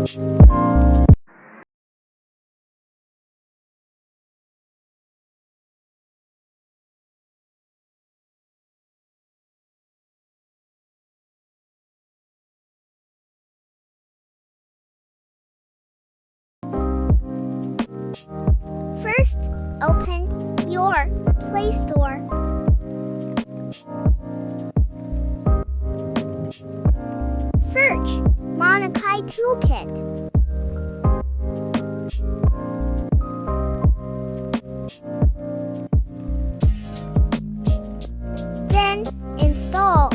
First, open your Play Store. Search Monokai Toolkit. Then, install.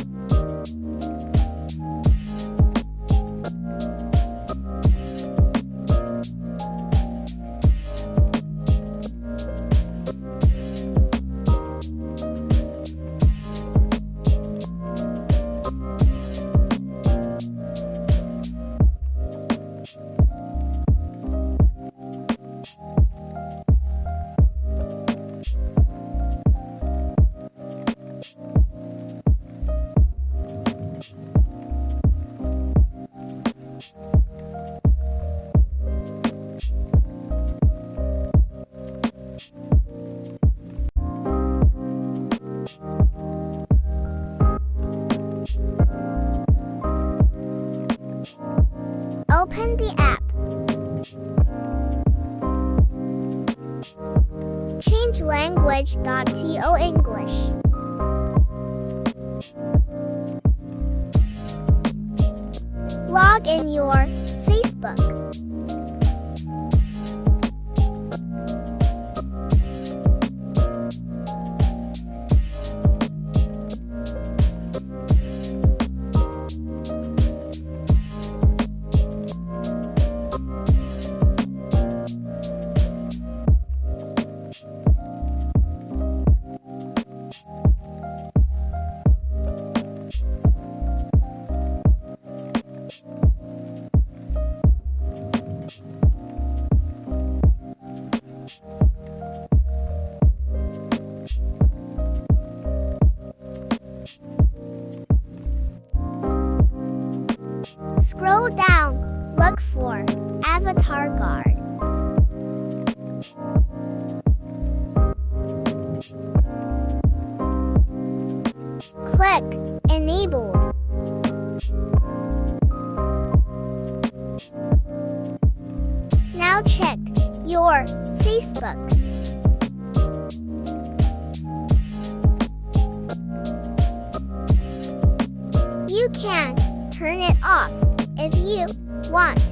Open the app. Change language.to English. Log in your Facebook. Scroll down, look for Avatar Guard. Click Enabled. Now check your Facebook. You can turn it off if you want.